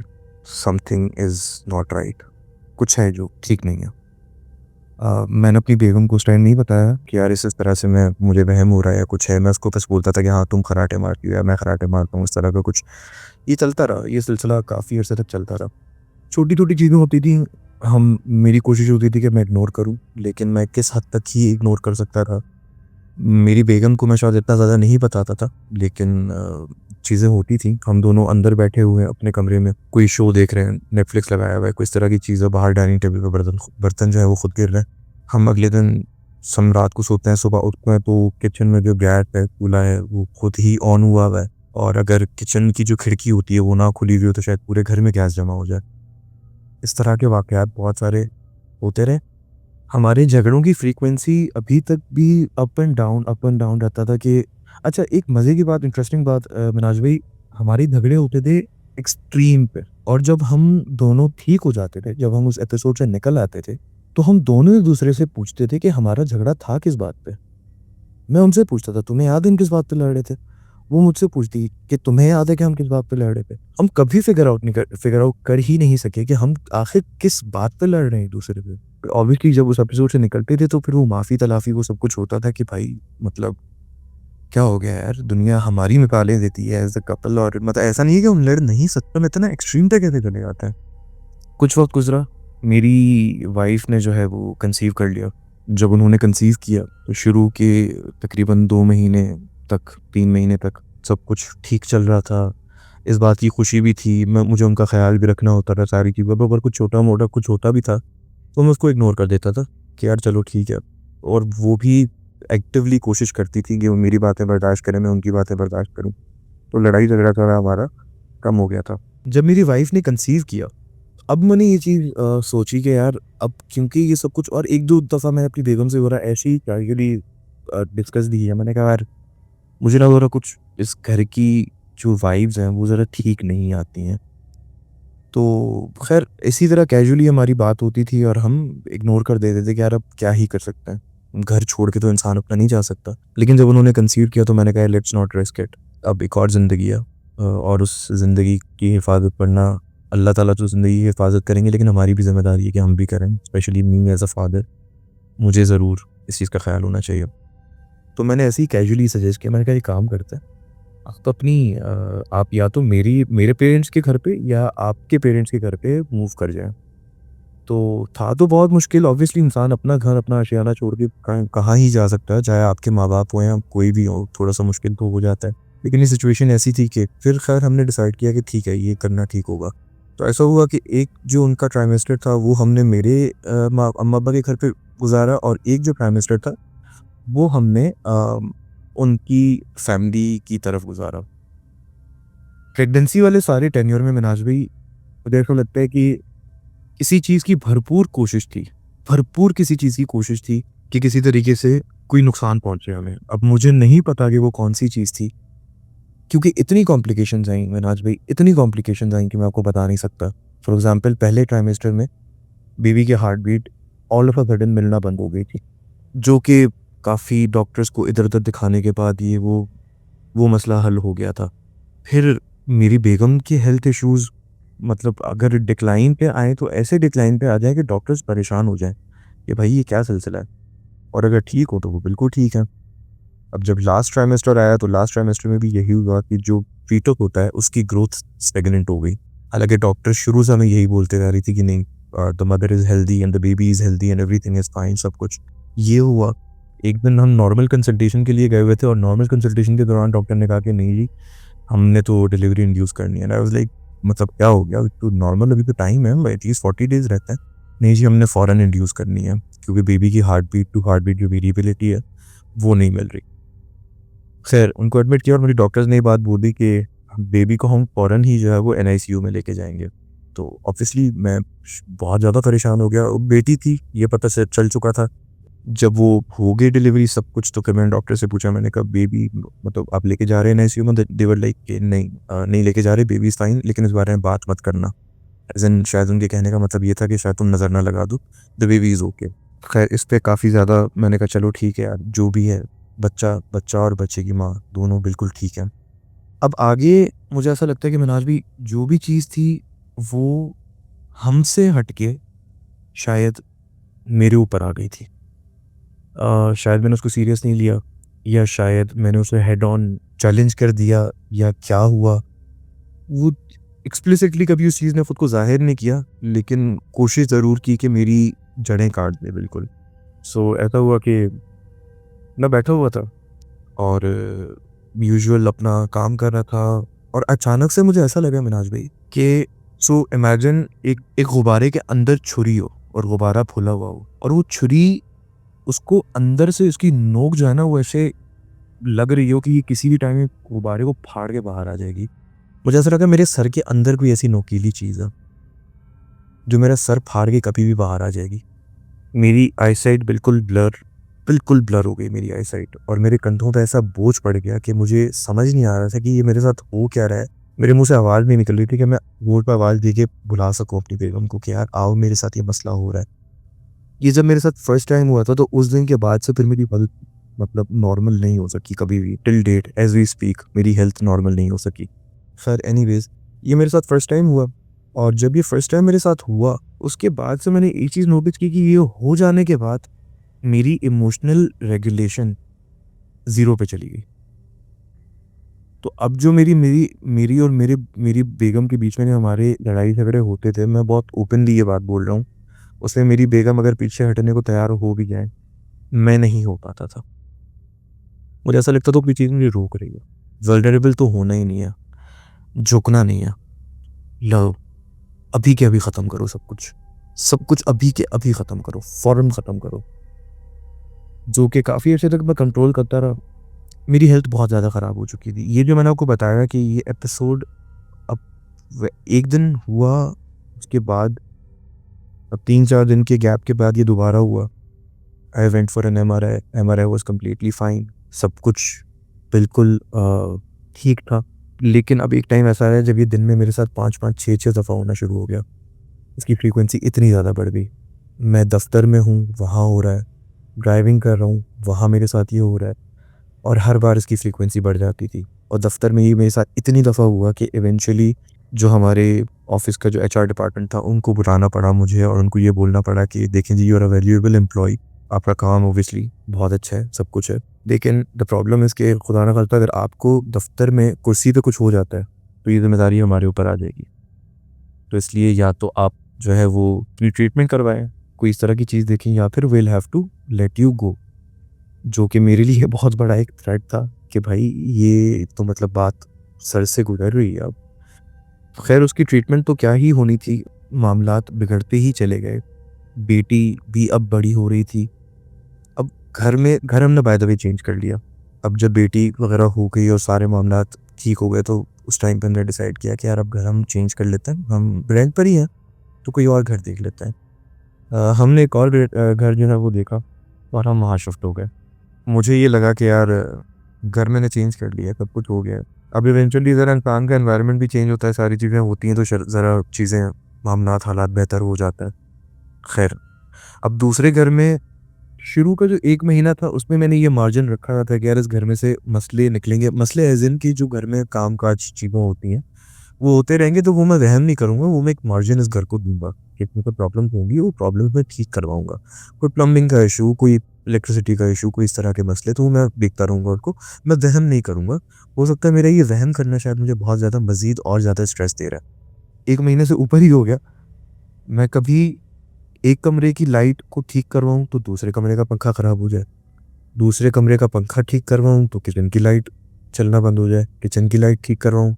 something is not right, कुछ है जो ठीक नहीं है। मैंने अपनी बेगम को उस टाइम नहीं बताया कि यार इस तरह से मुझे वहम हो रहा है या कुछ है। मैं उसको बस बोलता था कि हाँ, तुम खर्राटे मारती हो या मैं खर्राटे मारता हूँ, इस तरह का कुछ। ये चलता रहा, ये सिलसिला काफ़ी अर्से तक चलता रहा। छोटी-छोटी चीज़ें होती थी, हम मेरी कोशिश होती थी कि मैं इग्नोर करूँ, लेकिन मैं किस हद तक ही इग्नोर कर सकता था। मेरी बेगम को मैं शायद इतना ज़्यादा नहीं बताता था, लेकिन चीज़ें होती थी। हम दोनों अंदर बैठे हुए हैं अपने कमरे में, कोई शो देख रहे हैं, नेटफ्लिक्स लगाया हुआ है, कोई इस तरह की चीज़ है, बाहर डाइनिंग टेबल पे बर्तन बर्तन जो है वो खुद गिर रहे हैं। हम अगले दिन रात को सोते हैं, सुबह उठते हैं तो किचन में जो गैस है, चूल्हा है, वो खुद ही ऑन हुआ हुआ है और अगर किचन की जो खिड़की होती है वो ना खुली हुई हो तो शायद पूरे घर में गैस जमा हो जाए। इस तरह के वाक़यात बहुत सारे होते रहे। हमारे झगड़ों की फ्रीक्वेंसी अभी तक भी अप एंड डाउन रहता था कि अच्छा एक मज़े की बात, इंटरेस्टिंग बात मिनाज भाई, हमारे झगड़े होते थे एक्सट्रीम पे और जब हम दोनों ठीक हो जाते थे, जब हम उस एपिसोड से निकल आते थे, तो हम दोनों एक-दूसरे से पूछते थे कि हमारा झगड़ा था किस बात पे? मैं उनसे पूछता था, तुम्हें याद है हम किस बात पे लड़ रहे थे? वो मुझसे पूछती कि तुम्हें याद है कि हम किस बात पे लड़ रहे थे? हम कभी फिगर आउट कर ही नहीं सके कि हम आखिर किस बात पे लड़ रहे हैं एक-दूसरे पे। ऑब्वियसली जब उस एपिसोड से निकलते थे तो फिर वो माफ़ी-तलाफ़ी वो सब कुछ होता था कि भाई मतलब क्या हो गया यार? दुनिया हमारी मिसालें देती है एज़ अ कपल और मतलब ऐसा नहीं है कि हम लड़ नहीं सकते, हम इतना एक्सट्रीम तक कैसे चले जाते हैं। कुछ वक़्त गुज़रा, मेरी वाइफ़ ने जो है वो कंसीव कर लिया। जब उन्होंने कंसीव किया तो शुरू के तकरीबन 2 महीने तक, 3 महीने तक सब कुछ ठीक चल रहा था। इस बात की खुशी भी थी, मुझे उनका ख़्याल भी रखना होता था सारी चीज़ों पे, अगर कुछ छोटा-मोटा कुछ होता भी था, तो मैं उसको इग्नोर कर देता था कि यार चलो ठीक है। और वो भी एक्टिवली कोशिश करती थी कि वो मेरी बातें बर्दाश्त करें, मैं उनकी बातें बर्दाश्त करूँ। तो लड़ाई-झगड़ा थोड़ा हमारा कम हो गया था। जब मेरी वाइफ़ ने कंसीव किया, अब मैंने ये चीज़ सोची कि यार अब क्योंकि ये सब कुछ और 1-2 दफ़ा मैंने अपनी बेगम से ज़रा ऐसे ही कैजुअली डिस्कस भी किया। मैंने कहा यार मुझे ना ज़रा कुछ इस घर की जो वाइब्स हैं वो ज़रा ठीक नहीं आती हैं। तो ख़ैर इसी तरह कैजुअली हमारी बात होती थी और हम इग्नोर कर देते थे कि यार अब क्या ही कर सकते हैं। घर छोड़ के तो इंसान अपना नहीं जा सकता। लेकिन जब उन्होंने कंसीव किया तो मैंने कहा लेट्स नॉट रिस्क इट। अब एक और ज़िंदगी है और उस ज़िंदगी की हिफ़ाज़त करना अल्लाह ताला तो ज़िंदगी की हिफ़ाज़त करेंगे, लेकिन हमारी भी ज़िम्मेदारी है कि हम भी करें। Specially me as a father, मुझे ज़रूर इस चीज़ का ख़्याल होना चाहिए। तो मैंने ऐसे ही कैजुअली सजेस्ट किया, मैंने कहा एक काम करते हैं, आप आप या तो मेरे पेरेंट्स के घर पे या आपके पेरेंट्स के घर पे मूव कर जाएँ। तो था तो बहुत मुश्किल, ऑब्वियसली इंसान अपना घर, अपना आशियाना छोड़ के कहाँ ही जा सकता है, चाहे आपके माँ-बाप हों या कोई भी हो, थोड़ा-सा मुश्किल तो हो जाता है। लेकिन ये सिचुएशन ऐसी थी कि फिर ख़ैर हमने डिसाइड किया कि ठीक है, ये करना ठीक होगा। तो ऐसा हुआ कि एक जो उनका ट्राइमेस्टर था वो हमने मेरे माँ अम्मा-अब्बा के घर पे गुज़ारा और एक जो ट्राइमेस्टर था वो हमने उनकी फैमिली की तरफ गुज़ारा। प्रेगनेंसी वाले सारे टेन्योर में मिनाज भाई मुझे ऐसा लगता है कि किसी चीज़ की भरपूर कोशिश थी, भरपूर किसी चीज़ की कोशिश थी कि किसी तरीके से कोई नुकसान पहुँचे हमें। अब मुझे नहीं पता कि वो कौन-सी चीज़ थी, क्योंकि इतनी कॉम्प्लिकेशंस आई मिन्हाज भाई, इतनी कॉम्प्लिकेशंस आई कि मैं आपको बता नहीं सकता। फॉर एग्ज़ाम्पल पहले ट्राइमेस्टर में बेबी की heart beat all of a sudden मिलना बंद हो गई थी, जो कि काफ़ी डॉक्टर्स को इधर-उधर दिखाने के बाद ये वो मसला हल हो गया था। फिर मेरी बेगम के हेल्थ इश्यूज़ मतलब अगर डिक्लाइन पे आएँ तो ऐसे डिक्लाइन पे आ जाएँ कि डॉक्टर्स परेशान हो जाएँ, कि भाई ये क्या सिलसिला है? और अगर ठीक हो तो वो बिल्कुल ठीक है। अब जब लास्ट ट्राइमेस्टर आया तो लास्ट ट्राइमेस्टर में भी यही हुआ कि जो फ़ीटस होता है उसकी ग्रोथ स्टैग्नेंट हो गई। हालाँकि डॉक्टर शुरू से हमें यही बोलते आ रही थी कि नहीं, the mother is healthy and the baby is healthy and everything is fine, सब कुछ। ये हुआ। एक दिन हम नॉर्मल कंसल्टेशन के लिए गए हुए थे और नॉर्मल कंसल्टेशन के दौरान डॉक्टर ने कहा कि नहीं जी, हमने तो डिलीवरी इंड्यूस करनी है। एंड आई वाज़ लाइक मतलब क्या हो गया? तो नॉर्मल अभी तो टाइम है, एटलीस्ट 40 डेज़ रहता है। नहीं जी, हमने फ़ौरन इंड्यूस करनी है क्योंकि बेबी की heart beat to heart beat जो वेरिएबिलिटी है, वो नहीं मिल रही। खैर उनको एडमिट किया और मुझे डॉक्टर्स ने ये बात बोली कि बेबी को हम फ़ौरन ही जो है वो एनआईसीयू में लेके जाएँगे। तो ऑब्वियसली मैं बहुत ज़्यादा परेशान हो गया। बेटी थी, ये पता से चल चुका था। जब वो हो गई डिलीवरी सब कुछ, तो फिर मैंने डॉक्टर से पूछा, मैंने कहा बेबी मतलब आप लेके जा रहे हैं एनआईसीयू में? दे वर लाइक कि नहीं नहीं लेके जा रहे, बेबी इज़ फाइन, लेकिन इस बारे में बात मत करना। एज़ इन शायद उनके कहने का मतलब ये था कि शायद तुम नज़र ना लगा दो, द बेबी इज़ ओके। खैर इस पे काफ़ी ज़्यादा मैंने कहा चलो ठीक है यार, जो भी है, बच्चा बच्चा और बच्चे की माँ दोनों बिल्कुल ठीक हैं। अब आगे मुझे ऐसा लगता है कि मिन्हाज भी जो भी चीज़ थी वो हमसे हट के शायद मेरे ऊपर आ गई थी। शायद मैंने उसको सीरियस नहीं लिया, या शायद मैंने उसे हेड ऑन चैलेंज कर दिया, या क्या हुआ? वो एक्सप्लिसिटली कभी उस चीज़ ने खुद को ज़ाहिर नहीं किया, लेकिन कोशिश ज़रूर की कि मेरी जड़ें काट दे बिल्कुल। सो ऐसा हुआ कि मैं बैठा हुआ था और यूजुअल अपना काम कर रहा था, और अचानक से मुझे ऐसा लगा मिन्हाज भाई कि सो इमेजिन एक गुब्बारे के अंदर छुरी हो और गुब्बारा फूला हुआ हो, और वो छुरी उसको अंदर से उसकी नोक जो है ना वो ऐसे लग रही हो कि ये किसी भी टाइम गुब्बारे को फाड़ के बाहर आ जाएगी। मुझे ऐसा लगा मेरे सर के अंदर कोई ऐसी नोकीली चीज़ है जो मेरा सर फाड़ के कभी भी बाहर आ जाएगी। मेरी आईसाइट बिल्कुल ब्लर हो गई मेरी आईसाइट, और मेरे कंधों पे ऐसा बोझ पड़ गया कि मुझे समझ नहीं आ रहा था कि ये मेरे साथ हो क्या रहा है। मेरे मुँह से आवाज़ नहीं निकल रही थी कि मैं ज़ोर पे आवाज़ दे के बुला सकूँ अपनी बेगम को कि यार आओ मेरे साथ ये मसला हो रहा है। ये जब मेरे साथ फर्स्ट टाइम हुआ था तो उस दिन के बाद से फिर मेरी हेल्थ मतलब नॉर्मल नहीं हो सकी कभी भी, till date as we speak मेरी हेल्थ नॉर्मल नहीं हो सकी। खैर एनीवेज़ ये मेरे साथ फर्स्ट टाइम हुआ, और जब ये फर्स्ट टाइम मेरे साथ हुआ, उसके बाद से मैंने एक चीज़ नोटिस की कि ये हो जाने के बाद मेरी इमोशनल रेगुलेशन ज़ीरो पे चली गई। तो अब जो मेरी मेरी मेरी और मेरी बेगम के बीच में जो हमारे लड़ाई-झगड़े होते थे, मैं बहुत ओपनली ये बात बोल रहा हूँ, उसमें मेरी बेगम अगर पीछे हटने को तैयार हो भी जाए, मैं नहीं हो पाता था। मुझे ऐसा लगता था कोई चीज़ मुझे रोक रही है। वल्नरेबल तो होना ही नहीं है, झुकना नहीं है। लो, अभी के अभी ख़त्म करो सब कुछ। सब कुछ अभी के अभी ख़त्म करो, फ़ौरन ख़त्म करो। जो कि काफ़ी अर्से तक मैं कंट्रोल करता रहा। मेरी हेल्थ बहुत ज़्यादा ख़राब हो चुकी थी। ये जो मैंने आपको बताया कि ये एपिसोड अब एक दिन हुआ, उसके बाद अब 3-4 दिन के गैप के बाद ये दोबारा हुआ। I went for an MRI, MRI was completely fine, सब कुछ बिल्कुल ठीक था। लेकिन अब एक टाइम ऐसा आया जब ये दिन में मेरे साथ 5-5, 6-6 दफ़ा होना शुरू हो गया। इसकी फ्रीक्वेंसी इतनी ज़्यादा बढ़ गई। मैं दफ़्तर में हूँ, वहाँ हो रहा है, ड्राइविंग कर रहा हूँ, वहाँ मेरे साथ ये हो रहा है, और हर बार इसकी फ्रीक्वेंसी बढ़ जाती थी। और दफ़्तर में ये मेरे साथ इतनी दफ़ा हुआ कि इवेंचुअली जो हमारे ऑफ़िस का जो एचआर डिपार्टमेंट था, उनको बुलाना पड़ा मुझे और उनको ये बोलना पड़ा कि देखें जी, you are a valuable employee, आपका काम ऑब्वियसली बहुत अच्छा है, सब कुछ है। लेकिन द प्रॉब्लम इज़ कि खुदा ना खास्ता अगर आपको दफ़्तर में कुर्सी पे कुछ हो जाता है, तो ये ज़िम्मेदारी हमारे ऊपर आ जाएगी। तो इसलिए या तो आप जो है वो ट्रीटमेंट करवाएँ, कोई इस तरह की चीज़ देखें, या फिर we will have to let you go. जो कि मेरे लिए बहुत बड़ा एक थ्रेट था कि भाई ये तो मतलब बात सर से गुज़र रही है अब। ख़ैर उसकी ट्रीटमेंट तो क्या ही होनी थी, मामलात बिगड़ते ही चले गए। बेटी भी अब बड़ी हो रही थी। अब घर हमने बाय द वे चेंज कर लिया। अब जब बेटी वग़ैरह हो गई और सारे मामलात ठीक हो गए, तो उस टाइम पे हमने डिसाइड किया कि यार अब घर हम चेंज कर लेते हैं, हम रेंट पर ही हैं तो कोई और घर देख लेते हैं। हमने एक और घर जो है वो देखा और हम वहाँ शिफ्ट हो गए। मुझे ये लगा कि यार घर मैंने चेंज कर लिया, सब कुछ हो गया। अब इवेंचुअली ज़रा इंसान का एनवायरनमेंट भी चेंज होता है, सारी चीज़ें होती हैं तो ज़रा चीज़ें मामलात हालात बेहतर हो जाता है। खैर, अब दूसरे घर में शुरू का जो 1 महीना था उसमें मैंने ये मार्जिन रखा था कि यार इस घर में से मसले निकलेंगे, मसले एज़ इन की जो घर में काम-काज चीज़ें होती हैं, वो होते रहेंगे तो वो मैं वहम नहीं करूँगा, वो मैं एक मार्जिन इस घर को दूँगा कि इसमें कोई प्रॉब्लम्स होंगी, वो प्रॉब्लम्स मैं ठीक करवाऊँगा। कोई प्लम्बिंग का इश्यू, कोई इलेक्ट्रिसिटी का इश्यू, कोई इस तरह के मसले तो वो मैं देखता रहूँगा उनको, मैं वहम नहीं करूँगा। हो सकता है मेरा ये वहम करना शायद मुझे बहुत ज़्यादा मज़ीद और ज़्यादा स्ट्रेस दे रहा है। 1 महीने से ऊपर ही हो गया, मैं कभी एक कमरे की लाइट को ठीक करवाऊँ तो दूसरे कमरे का पंखा ख़राब हो जाए, दूसरे कमरे का पंखा ठीक करवाऊँ तो किचन की लाइट चलना बंद हो जाए, किचन की लाइट ठीक करवाऊँ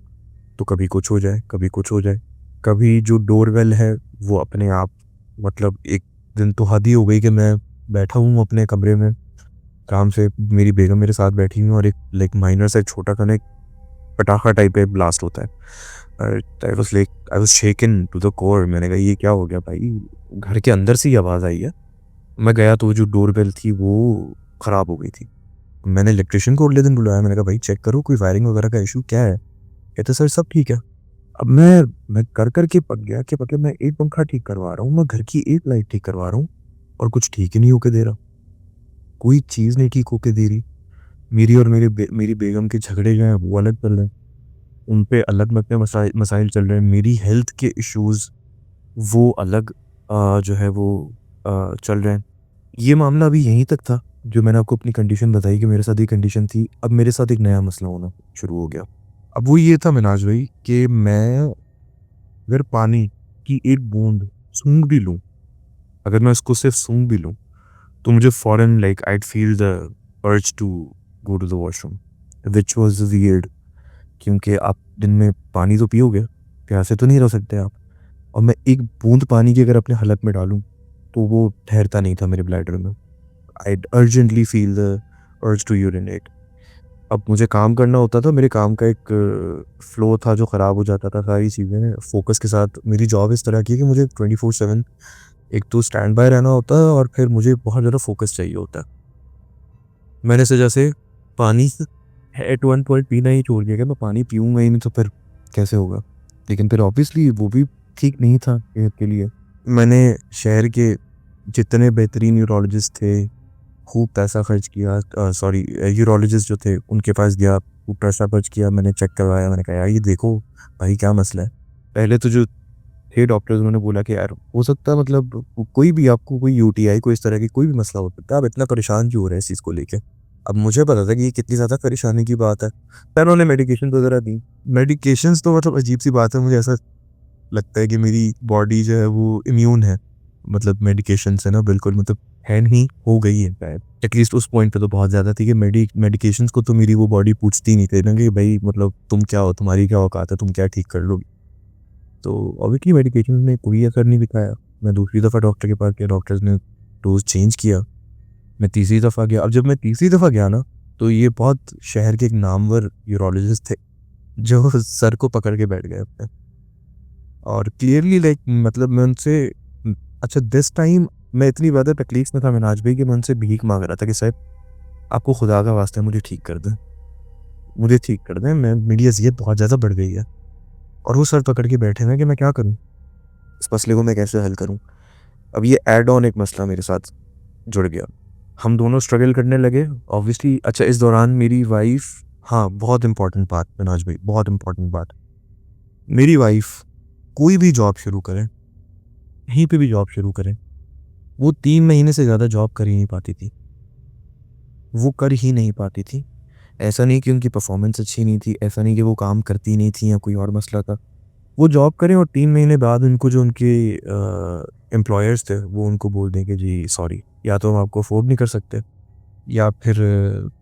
तो कभी कुछ हो जाए, कभी कुछ हो जाए। कभी जो डोरबेल है वो अपने आप, मतलब एक दिन तो हद ही हो गई कि मैं बैठा हूँ अपने कमरे में आराम से, मेरी बेगम मेरे साथ बैठी हुई है और एक लाइक माइनर सा एक छोटा सा ना एक पटाखा टाइप का ब्लास्ट होता है। I was shaken to the core. मैंने कहा ये क्या हो गया भाई? घर के अंदर से ही आवाज़ आई है। मैं गया तो जो डोरबेल थी वो ख़राब हो गई थी। मैंने इलेक्ट्रिशियन को अगले दिन बुलाया, मैंने कहा भाई चेक करो कोई वायरिंग वगैरह का इश्यू क्या है? कहते सर सब ठीक है। अब मैं कर के पक गया कि मतलब मैं एक पंखा ठीक करवा रहा हूँ, मैं घर की एक लाइट ठीक करवा रहा हूँ और कुछ ठीक ही नहीं होके दे रहा। कोई चीज़ नहीं ठीक होके दे रही। मेरी और मेरी बेगम के झगड़े जो हैं वो अलग चल रहे हैं। उन पे अलग मसले मसाइल चल रहे हैं। मेरी हेल्थ के इश्यूज़ वो अलग जो है वो चल रहे हैं। ये मामला अभी यहीं तक था, जो मैंने आपको अपनी कंडीशन बताई कि मेरे साथ ये कंडीशन थी। अब मेरे साथ एक नया मसला होना शुरू हो गया। अब वो ये था मिनाज भाई कि मैं अगर पानी की एक बूंद सूंघ भी लूँ, अगर मैं उसको सिर्फ सूंघ भी लूँ, तो मुझे फ़ौरन like I'd feel the urge to go to the washroom, which was weird, क्योंकि आप दिन में पानी तो पियोगे, प्यासे तो नहीं रह सकते आप। और मैं एक बूंद पानी की अगर अपने हलक में डालूँ, तो वो ठहरता नहीं था मेरे ब्लैडर में। I'd urgently feel the urge to urinate. अब मुझे काम करना होता था, मेरे काम का एक फ़्लो था जो ख़राब हो जाता था, सारी चीज़ें फ़ोकस के साथ। मेरी जॉब इस तरह की है कि मुझे 24/7 एक तो स्टैंड बाय रहना होता है और फिर मुझे बहुत ज़्यादा फ़ोकस चाहिए होता है। मैंने सोचा जैसे पानी एट वन पॉइंट पीना ही छोड़ दिया कि मैं पानी पीऊँगा ही नहीं तो फिर कैसे होगा? लेकिन फिर ऑब्वियसली वो भी ठीक नहीं था सेहत के लिए। मैंने शहर के जितने बेहतरीन यूरोलॉजिस्ट थे, खूब पैसा खर्च किया, सॉरी यूरोलॉजिस्ट जो थे उनके पास गया, खूब पैसा खर्च किया, मैंने चेक करवाया, मैंने कहा यार ये देखो भाई क्या मसला है। पहले तो जो थे डॉक्टर्स उन्होंने बोला कि यार हो सकता है मतलब कोई भी आपको कोई यूटीआई कोई इस तरह की कोई भी मसला हो सकता है, आप इतना परेशान क्यों हो रहे हैं इस चीज़ को लेके? अब मुझे पता था कि ये कितनी ज़्यादा परेशानी की बात है। फिर उन्होंने मेडिकेशन वगैरह दी। मेडिकेशंस तो मतलब अजीब-सी बात है, मुझे ऐसा लगता है कि मेरी बॉडी जो है वो इम्यून है। मतलब मेडिकेशन से ना बिल्कुल मतलब है नहीं, हो गई है शायद। एटलीस्ट उस पॉइंट पे तो बहुत ज़्यादा थी कि मेडिकेशंस को तो मेरी वो बॉडी पूछती नहीं थी ना कि भई मतलब तुम क्या हो, तुम्हारी क्या औकात है, तुम क्या ठीक कर लोगे? तो ऑब्वियसली मेडिकेशन ने कोई असर नहीं दिखाया। मैं दूसरी दफ़ा डॉक्टर के पास गया, डॉक्टर्स ने डोज़ चेंज किया। मैं तीसरी दफ़ा गया। अब जब मैं तीसरी दफ़ा गया ना, तो ये बहुत शहर के एक नामवर यूरोलॉजिस्ट थे, जो सर को पकड़ के बैठ गए अपने। और क्लियरली लाइक मतलब मैं उनसे अच्छा दिस टाइम मैं इतनी ज़्यादा तकलीफ़ में था मिनाज भाई कि मैं उनसे भीख माँग रहा था कि साहब आपको खुदा का वास्ता है मुझे ठीक कर दें। मुझे ठीक कर दें, मैं मेरी अज़ियत बहुत ज़्यादा बढ़ गई है। और वो सर पकड़ के बैठे हैं कि मैं क्या करूँ? इस मसले को मैं कैसे हल करूँ? अब ये ऐड ऑन एक मसला मेरे साथ जुड़ गया। हम दोनों स्ट्रगल करने लगे ऑब्वियसली। अच्छा इस दौरान मेरी वाइफ़, हाँ, बहुत इम्पोर्टेंट बात मिनाज भाई, बहुत इम्पोर्टेंट बात। मेरी वाइफ़ कोई भी जॉब शुरू करें, कहीं पे भी जॉब शुरू करें, वो 3 महीने से ज़्यादा जॉब कर ही नहीं पाती थी। वो कर ही नहीं पाती थी। ऐसा नहीं कि उनकी परफ़ॉर्मेंस अच्छी नहीं थी, ऐसा नहीं कि वो काम करती नहीं थी या कोई और मसला था। वो जॉब करें और 3 महीने बाद उनको जो उनके एम्प्लॉयर्स थे वो उनको बोल दें कि जी सॉरी, या तो हम आपको अफ़ोर्ड नहीं कर सकते या फिर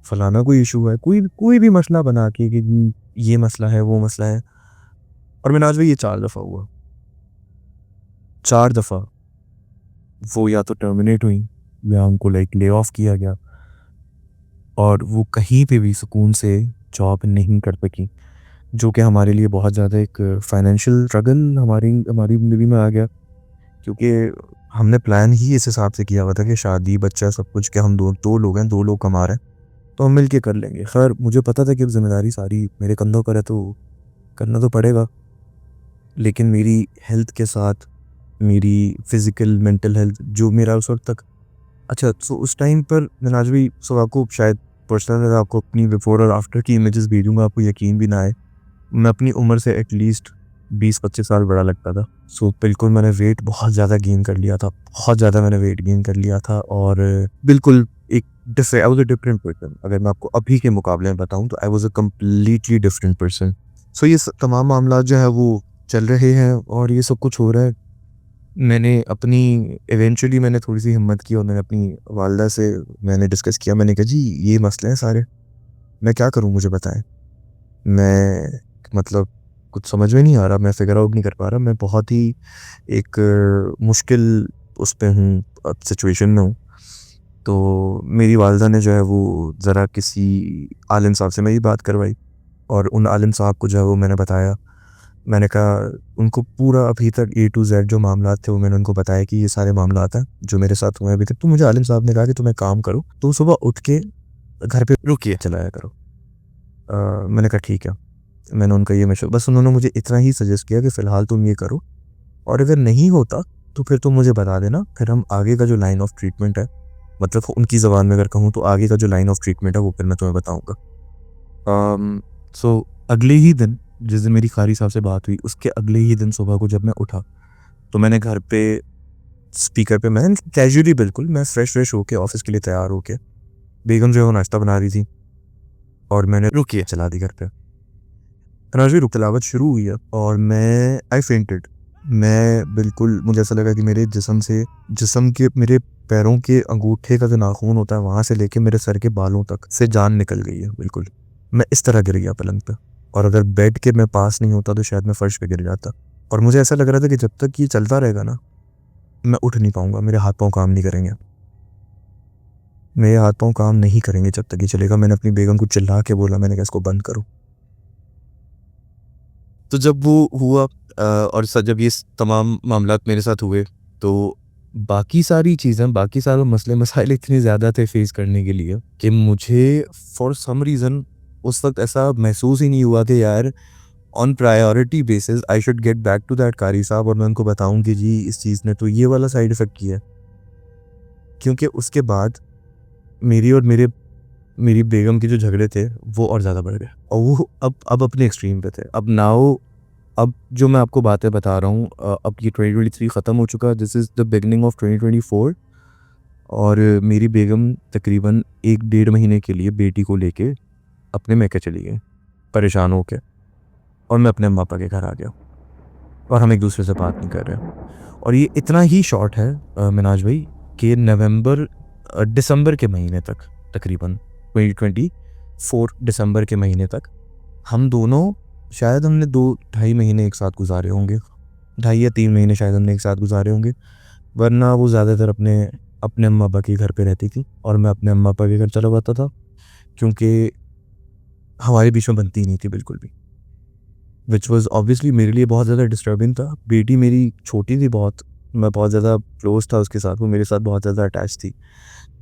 फलाना कोई इशू है, कोई भी मसला बना के कि जी ये मसला है, वो मसला है। और मिनाज भाई ये 4 दफ़ा हुआ। 4 दफ़ा वो या तो टर्मिनेट हुई या उनको लाइक ले ऑफ किया गया और वो कहीं पे भी सुकून से जॉब नहीं कर सकीं। जो कि हमारे लिए बहुत ज़्यादा एक फाइनेंशियल स्ट्रगल हमारी हमारी ज़िंदगी में आ गया, क्योंकि हमने प्लान ही इस हिसाब से किया हुआ था कि शादी, बच्चा, सब कुछ, कि हम 2 लोग हैं, 2 लोग कमा रहे हैं, तो हम मिल के कर लेंगे। खैर मुझे पता था कि अब ज़िम्मेदारी सारी मेरे कंधों पर है, तो करना तो पड़ेगा। लेकिन मेरी हेल्थ के साथ मेरी फ़िज़िकल, मेंटल हेल्थ जो मेरा उस वक़्त तक, अच्छा, सो उस टाइम पर मैं आज भी, सो आपको शायद पर्सनल अगर आपको अपनी बिफ़ोर और आफ्टर की इमेजेस भेजूँगा, आपको यकीन भी ना आए। मैं अपनी उम्र से एटलीस्ट 20-25 साल बड़ा लगता था। सो बिल्कुल मैंने वेट बहुत ज़्यादा गेन कर लिया था। बहुत ज़्यादा मैंने वेट गेन कर लिया था, और बिल्कुल एक I was a different person. अगर मैं आपको अभी के मुकाबले में बताऊँ तो I was a completely different person. So ये तमाम मामला जो है वो चल रहे हैं और ये सब कुछ हो रहा है। मैंने अपनी इवेंचुअली मैंने थोड़ी-सी हिम्मत की और मैंने अपनी वालिदा से मैंने डिस्कस किया। मैंने कहा, जी ये मसले हैं सारे, मैं क्या करूँ मुझे बताएँ? मैं मतलब कुछ समझ में नहीं आ रहा, मैं फ़िगर आउट नहीं कर पा रहा। मैं बहुत ही एक मुश्किल उस पे हूँ, सिचुएशन में हूँ। तो मेरी वालिदा ने जो है वो ज़रा किसी आलिम साहब से मेरी बात करवाई, और उन आलिम साहब को जो है वो मैंने बताया। मैंने कहा, उनको पूरा अभी तक ए टू ज़ेड जो मामलात थे वो मैंने उनको बताया कि ये सारे मामलात हैं जो मेरे साथ हुए हैं अभी तक। तो मुझे आलिम साहब ने कहा कि तुम एक काम करो, तुम सुबह उठ के घर पे रुकिए चलाया करो। मैंने कहा ठीक है। मैंने उनका ये मशवरा, बस उन्होंने मुझे इतना ही सजेस्ट किया कि फ़िलहाल तुम ये करो, और अगर नहीं होता तो फिर तुम मुझे बता देना, फिर हम आगे का जो लाइन ऑफ ट्रीटमेंट है, मतलब उनकी ज़बान में अगर कहूँ तो आगे का जो लाइन ऑफ ट्रीटमेंट है वो फिर मैं तुम्हें बताऊँगा। सो अगले ही दिन, जिस दिन मेरी क़ारी साहब से बात हुई, उसके अगले ही दिन सुबह को जब मैं उठा, तो मैंने घर पे स्पीकर पे, मैं कैजुअली बिल्कुल मैं फ्रेश होके ऑफ़िस के लिए तैयार होके, बेगम जो है वो नाश्ता बना रही थी, और मैंने रुकिए चला दी घर पे। तनाज़ुई रुक तिलावत शुरू हुई है और मैं आई फेंटेड। मैं बिल्कुल, मुझे ऐसा लगा कि मेरे जिस्म के, मेरे पैरों के अंगूठे का जो नाख़ून होता है वहाँ से लेके मेरे सर के बालों तक से जान निकल गई है बिल्कुल। मैं इस तरह गिर गया पलंग पे, और अगर बेड के मैं पास नहीं होता तो शायद मैं फ़र्श पे गिर जाता। और मुझे ऐसा लग रहा था कि जब तक ये चलता रहेगा ना, मैं उठ नहीं पाऊँगा, मेरे हाथ-पाँव काम नहीं करेंगे। मेरे हाथ-पाँव काम नहीं करेंगे जब तक ये चलेगा। मैंने अपनी बेगम को चिल्ला के बोला, मैंने कहा इसको बंद करो। तो जब वो हुआ, और जब ये तमाम मामलात मेरे साथ हुए, तो बाकी सारी चीज़ें, बाकी सारे मसले मसाइल इतने ज़्यादा थे फेस करने के लिए कि मुझे फॉर सम रीज़न उस वक़्त ऐसा महसूस ही नहीं हुआ कि यार on priority basis I should get back to that Qari sahab, और मैं उनको बताऊँ कि जी इस चीज़ ने तो ये वाला साइड इफ़ेक्ट किया है। क्योंकि उसके बाद मेरी और मेरी बेगम के जो झगड़े थे वो और ज़्यादा बढ़ गए, और वो अब अपने एक्सट्रीम पे थे। अब जो मैं आपको बातें बता रहा हूँ, अब ये 2023 ख़त्म हो चुका है, this is the beginning of 2024, और मेरी बेगम तकरीबन 1 डेढ़ महीने के लिए बेटी को लेके अपने मैके चली गई, परेशान होके, और मैं अपने अम्मा-पापा के घर आ गया, और हम एक-दूसरे से बात नहीं कर रहे। और ये इतना ही शॉर्ट है मिनाज भाई, कि दिसंबर के महीने तक, तकरीबन 2024 दिसंबर के महीने तक, हम दोनों, शायद हमने 2 ढाई महीने एक साथ गुज़ारे होंगे, 2.5 या 3 महीने शायद हमने एक साथ गुज़ारे होंगे, वरना वो ज़्यादातर अपने अपने अम्मा-पापा के घर पे रहती थी और मैं अपने अम्मा-पापा के घर चला जाता था, क्योंकि हमारे बीच में बनती ही नहीं थी बिल्कुल भी, व्हिच वाज़ ऑब्वियसली मेरे लिए बहुत ज़्यादा डिस्टर्बिंग था। बेटी मेरी छोटी थी बहुत, मैं बहुत ज़्यादा क्लोज़ था उसके साथ, वो मेरे साथ बहुत ज़्यादा अटैच थी।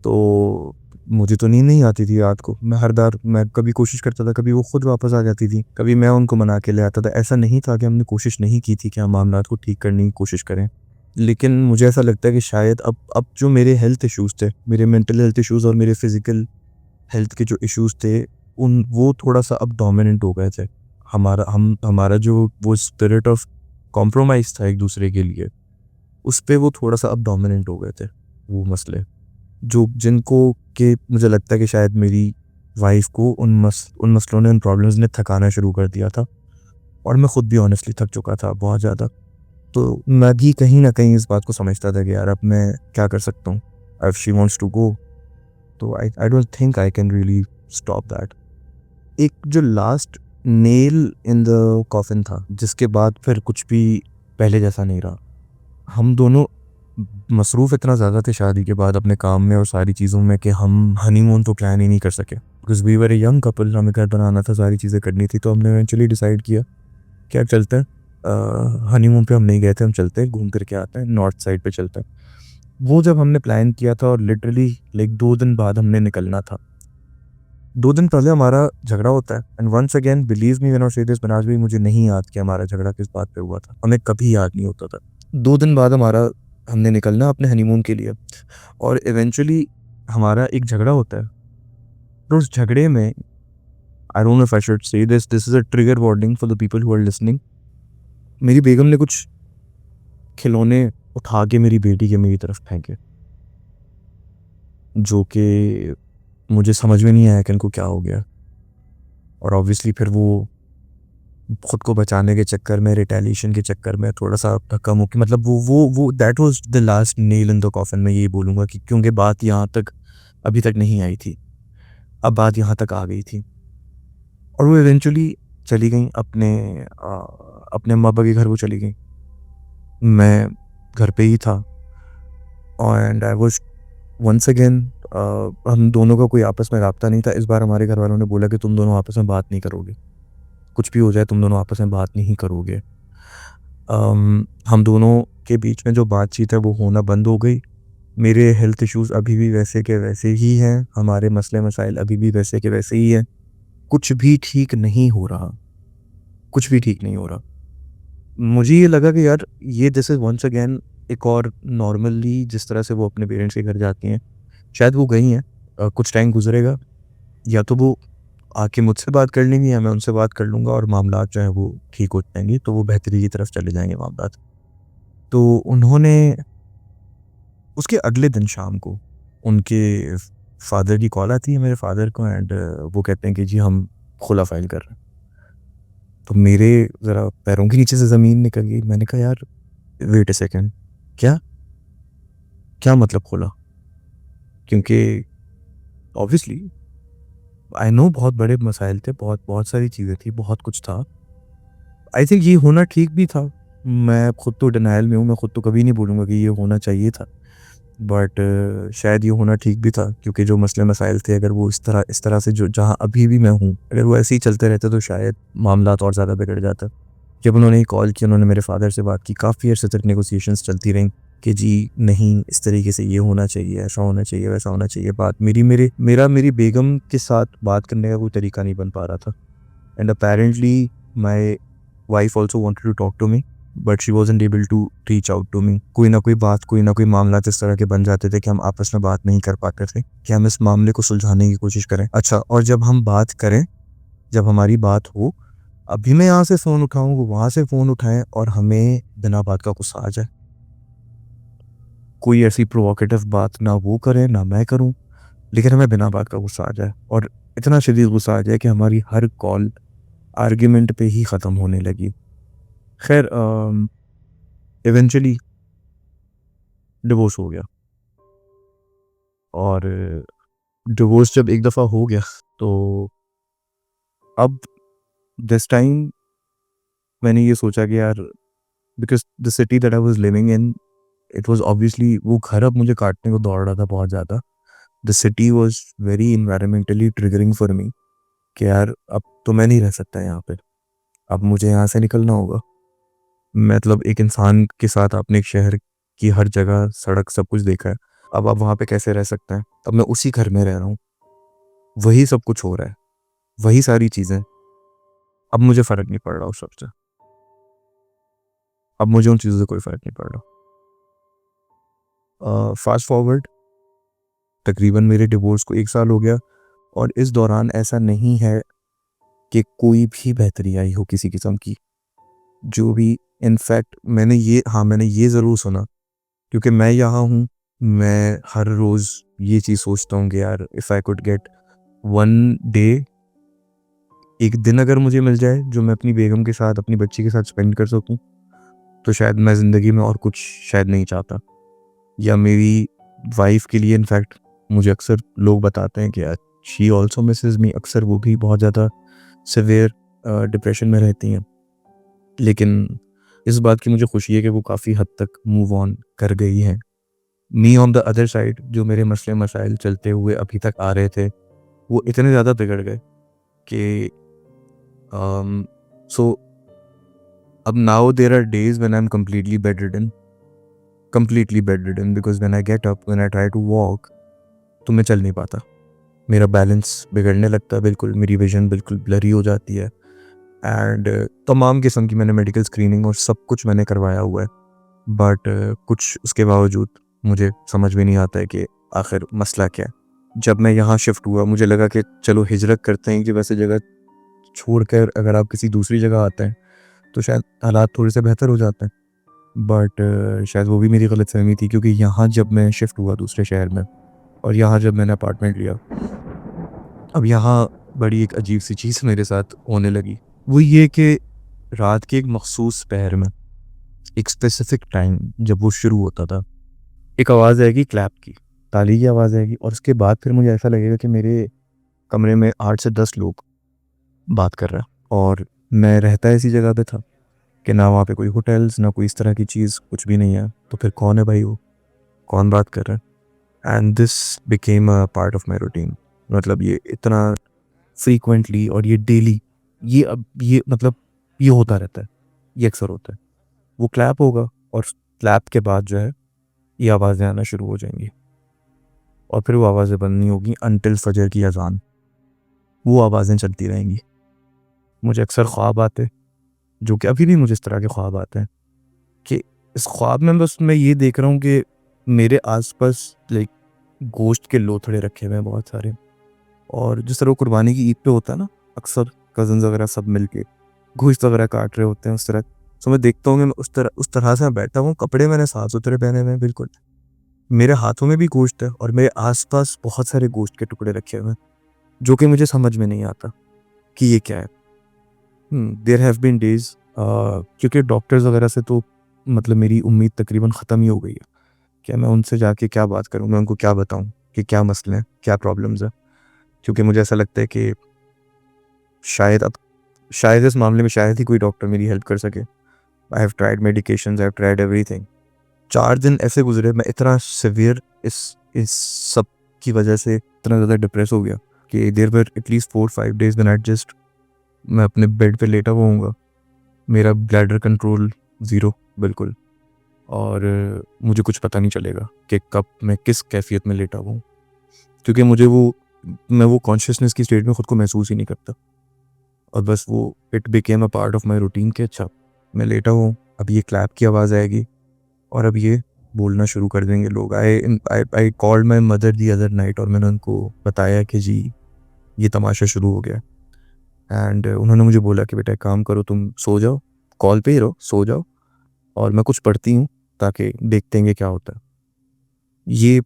तो मुझे तो नींद नहीं आती थी रात को। मैं हर बार, मैं कभी कोशिश करता था, कभी वो खुद वापस आ जाती थी, कभी मैं उनको मना के ले आता था। ऐसा नहीं था कि हमने कोशिश नहीं की थी कि हम मामलात को ठीक करने की कोशिश करें। लेकिन मुझे ऐसा लगता है कि शायद अब जो मेरे हेल्थ इश्यूज़ थे, मेरे मेंटल हेल्थ इश्यूज़ और मेरे फिज़िकल हेल्थ के जो इश्यूज़ थे, वो थोड़ा-सा अब डोमिनेंट हो गए थे। हमारा जो वो स्पिरिट ऑफ कॉम्प्रोमाइज़ था एक-दूसरे के लिए, उस पे वो थोड़ा-सा अब डोमिनेंट हो गए थे, वो मसले। जो जिनको कि मुझे लगता है कि शायद मेरी वाइफ़ को उन मसलों ने, उन प्रॉब्लम्स ने थकाना शुरू कर दिया था, और मैं खुद भी ऑनेस्टली थक चुका था बहुत ज़्यादा। तो मैं भी कहीं न कहीं इस बात को समझता था कि यार अब मैं क्या कर सकता हूँ? If she wants to go, तो I don't think I can really stop that. एक जो last nail in the coffin था, जिसके बाद फिर कुछ भी पहले जैसा नहीं रहा। हम दोनों मसरूफ़ इतना ज़्यादा थे शादी के बाद अपने काम में और सारी चीज़ों में, कि हम हनीमून तो प्लान ही नहीं कर सके। Because we were a young couple, हमें घर बनाना था, सारी चीज़ें करनी थी, तो हमने इवेंचुअली डिसाइड किया कि यार चलते हैं। हनीमून पे हम नहीं गए थे, हम चलते हैं, घूम फिर के आते हैं, नॉर्थ साइड पे चलते हैं। वो जब हमने प्लान किया था और लिटरली लाइक 2 दिन बाद हमने निकलना था। 2 दिन पहले हमारा झगड़ा होता है and once again believe me when I say this, but आज भी मुझे नहीं याद कि हमारा झगड़ा किस बात पे हुआ था। हमें कभी याद नहीं होता था। 2 दिन बाद हमने निकलना अपने हनीमून के लिए और इवेंचुअली हमारा एक झगड़ा होता है। तो उस झगड़े में I don't know if I should say this is a trigger warning for the people who are listening. मेरी बेगम ने कुछ खिलौने उठा के मेरी बेटी के मेरी तरफ फेंके, जो कि मुझे समझ में नहीं आया कि इनको क्या हो गया। और ऑब्वियसली फिर वो खुद को बचाने के चक्कर में, रिटेलिएशन के चक्कर में थोड़ा-सा धक्का मुक्की, मतलब वो that was the last nail in the coffin, मैं यही बोलूँगा कि क्योंकि बात यहाँ तक अभी तक नहीं आई थी। अब बात यहाँ तक आ गई थी और वो इवेंचुअली चली गईं अपने अम्मा-अब्बा के घर वो चली गईं। मैं घर पे ही था and I was once again हम दोनों का कोई आपस में राब्ता नहीं था। इस बार हमारे घर वालों ने बोला कि तुम दोनों आपस में बात नहीं करोगे। कुछ भी हो जाए तुम दोनों आपस में बात नहीं करोगे। हम दोनों के बीच में जो बातचीत है वो होना बंद हो गई। मेरे हेल्थ इश्यूज़ अभी भी वैसे के वैसे ही हैं, हमारे मसले-मसाइल अभी भी वैसे के वैसे ही हैं। कुछ भी ठीक नहीं हो रहा, कुछ भी ठीक नहीं हो रहा। मुझे ये लगा कि यार ये दिस इज़ वन्स अगेन एक और नॉर्मली जिस तरह से वो अपने पेरेंट्स के घर जाती हैं, शायद वो गई हैं, कुछ टाइम गुज़रेगा, या तो वो आके मुझसे बात कर लेंगी या मैं उनसे बात कर लूँगा और मामलात जो हैं वो ठीक हो जाएँगे, तो वो बेहतरी की तरफ चले जाएँगे मामलात। तो उन्होंने उसके अगले दिन शाम को उनके फ़ादर की कॉल आती है मेरे फ़ादर को एंड वो कहते हैं कि जी हम खुला फ़ाइल कर रहे हैं। तो मेरे ज़रा पैरों के नीचे से ज़मीन निकल गई। मैंने कहा यार वेट अ सेकंड, क्या? क्या मतलब खुला? क्योंकि ऑब्वियसली आई नो बहुत बड़े मसाइल थे, बहुत सारी चीज़ें थी, बहुत कुछ था। आई थिंक ये होना ठीक भी था। मैं खुद तो डिनायल में हूँ, मैं खुद तो कभी नहीं बोलूँगा कि ये होना चाहिए था। बट शायद ये होना ठीक भी था क्योंकि जो मसले-मसाइल थे अगर वो इस तरह से जो जहाँ अभी भी मैं हूँ, अगर वो ऐसे ही चलते रहते तो शायद मामलात और ज़्यादा बिगड़ जाता। जब उन्होंने कॉल किया, उन्होंने मेरे फ़ादर से बात की, काफ़ी अर्से तक नेगोशिएशंस चलती रहीं कि जी नहीं, इस तरीके से ये होना चाहिए, ऐसा होना चाहिए, वैसा होना चाहिए। बात मेरी बेगम के साथ बात करने का कोई तरीका नहीं बन पा रहा था and apparently my wife also wanted to talk to me but she wasn't able to reach out to me. कोई ना कोई बात, कोई ना कोई मामला इस तरह के बन जाते थे कि हम आपस में बात नहीं कर पाते थे कि हम इस मामले को सुलझाने की कोशिश करें। अच्छा, और जब हम बात करें, जब हमारी बात हो, अभी मैं यहाँ से फ़ोन उठाऊँ, वो वहाँ से फ़ोन उठाएँ और हमें बिना बात का गुस्सा आ जाए। कोई ऐसी प्रोवोकेटिव बात ना वो करें, ना मैं करूँ, लेकिन हमें बिना बात का गुस्सा आ जाए और इतना शदीद गुस्सा आ जाए कि हमारी हर कॉल आर्ग्यूमेंट पे ही ख़त्म होने लगी। ख़ैर इवेंचुअली डिवोर्स हो गया और डिवोर्स जब एक दफ़ा हो गया तो अब दिस टाइम मैंने ये सोचा कि यार because the city that I was living in, it was obviously वो घर अब मुझे काटने को दौड़ रहा था बहुत ज़्यादा। The city was very environmentally triggering for me कि यार अब तो मैं नहीं रह सकता यहाँ पे। अब मुझे यहाँ से निकलना होगा। मतलब एक इंसान के साथ आपने एक शहर की हर जगह, सड़क सब कुछ देखा है। अब आप वहाँ पे कैसे रह सकते हैं? अब मैं उसी घर में रह रहा हूँ। वही सब कुछ हो रहा है, वही सारी चीज़ें। अब मुझे फ़र्क नहीं पड़ रहा उस सबसे। अब मुझे उन चीज़ों से कोई फ़र्क नहीं पड़ रहा। फ़ास्ट फॉरवर्ड तकरीबन मेरे डिवोर्स को 1 साल हो गया और इस दौरान ऐसा नहीं है कि कोई भी बेहतरी आई हो किसी किस्म की। जो भी इनफैक्ट मैंने ये ज़रूर सुना क्योंकि मैं यहाँ हूँ, मैं हर रोज़ ये चीज़ सोचता हूँ कि यार if I could get one day, एक दिन अगर मुझे मिल जाए जो मैं अपनी बेगम के साथ, अपनी बच्ची के साथ स्पेंड कर सकूँ, तो शायद मैं ज़िंदगी में और कुछ शायद नहीं चाहता। या मेरी वाइफ़ के लिए इनफैक्ट मुझे अक्सर लोग बताते हैं कि यार शी ऑल्सो मिसेज़ मी, अक्सर वो भी बहुत ज़्यादा सिवियर डिप्रेशन में रहती हैं। लेकिन इस बात की मुझे खुशी है कि वो काफ़ी हद तक मूव ऑन कर गई हैं। Me on the other side जो मेरे मसले-मसाइल चलते हुए अभी तक आ रहे थे, वो इतने ज़्यादा बिगड़ गए कि सो अब now there are days when I am completely bedridden because when I get up, when I try to walk, तो मैं चल नहीं पाता, मेरा बैलेंस बिगड़ने लगता है बिल्कुल, मेरी विजन बिल्कुल ब्लरी हो जाती है। एंड तमाम किस्म की मैंने मेडिकल स्क्रीनिंग और सब कुछ मैंने करवाया हुआ है, बट कुछ उसके बावजूद मुझे समझ में नहीं आता है कि आखिर मसला क्या है। जब मैं यहाँ शिफ्ट हुआ मुझे लगा कि चलो हिजरत करते हैं कि वैसे जगह छोड़कर अगर आप किसी दूसरी जगह आते हैं तो शायद हालात थोड़े से बेहतर हो जाते हैं, बट शायद वो भी मेरी गलतफहमी थी, क्योंकि यहाँ जब मैं शिफ्ट हुआ दूसरे शहर में और यहाँ जब मैंने अपार्टमेंट लिया, अब यहाँ बड़ी एक अजीब सी चीज़ मेरे साथ होने लगी। वो ये कि रात के एक मखसूस पहर में, एक स्पेसिफिक टाइम जब वो शुरू होता था, एक आवाज़ आएगी क्लैप की, ताली की आवाज़ आएगी, और उसके बाद फिर मुझे ऐसा लगेगा कि मेरे कमरे में 8 से 10 लोग बात कर रहे हैं, और मैं रहता ऐसी जगह पे था कि ना वहाँ पे कोई होटल्स, ना कोई इस तरह की चीज़, कुछ भी नहीं है। तो फिर कौन है भाई, वो कौन बात कर रहा है? And this became a part of my routine. मतलब ये इतना फ्रीक्वेंटली और ये डेली, ये मतलब ये होता रहता है, ये अक्सर होता है। वो क्लैप होगा और क्लैप के बाद जो है ये आवाज़ें आना शुरू हो जाएंगी, और फिर वो आवाज़ें बंद नहीं होगी अनटिल फजर की अजान, वो आवाज़ें चलती रहेंगी। मुझे अक्सर ख्वाब आते, जो कि अभी भी मुझे इस तरह के ख्वाब आते हैं, कि इस ख्वाब में बस मैं ये देख रहा हूँ कि मेरे आसपास लाइक गोश्त के लोथड़े रखे हुए हैं बहुत सारे, और जिस तरह कुर्बानी की ईद पे होता है ना, अक्सर कज़न्स वगैरह सब मिलके गोश्त वगैरह काट रहे होते हैं उस तरह। तो मैं देखता हूँ कि मैं उस तरह से मैं बैठा हूँ, कपड़े मैंने साफ सुथरे पहने हुए हैं बिल्कुल, मेरे हाथों में भी गोश्त है और मेरे आसपास बहुत सारे गोश्त के टुकड़े रखे हुए हैं, जो कि मुझे समझ में नहीं आता कि ये क्या है। देयर हैव बीन डेज, क्योंकि डॉक्टर्स वगैरह से तो मतलब मेरी उम्मीद तकरीबन ख़त्म ही हो गई है कि मैं उनसे जाके क्या बात करूं, मैं उनको क्या बताऊं कि क्या मसले हैं, क्या प्रॉब्लम्स हैं, क्योंकि मुझे ऐसा लगता है कि शायद इस मामले में शायद ही कोई डॉक्टर मेरी हेल्प कर सके। I have tried medications, I have tried everything. 4 दिन ऐसे गुजरे, मैं इतना सिवियर इस सब की वजह से इतना ज़्यादा डिप्रेस हो गया कि there were at least 4-5 days when I just, मैं अपने बेड पे लेटा हुआ हूँगा, मेरा ब्लैडर कंट्रोल ज़ीरो बिल्कुल, और मुझे कुछ पता नहीं चलेगा कि कब मैं किस कैफियत में लेटा हुआ हूँ, क्योंकि मैं वो कॉन्शियसनेस की स्टेट में ख़ुद को महसूस ही नहीं करता, और बस वो it became a part of my routine कि अच्छा मैं लेटा हुआ हूँ, अब ये क्लैप की आवाज़ आएगी और अब ये बोलना शुरू कर देंगे लोग। I called my mother the other night, और मैंने उनको बताया कि जी ये तमाशा शुरू हो गया, एंड उन्होंने मुझे बोला कि बेटा एक काम करो, तुम सो जाओ, कॉल पे ही रहो, सो जाओ, और मैं कुछ पढ़ती हूँ ताकि देखते हैं क्या होता है। ये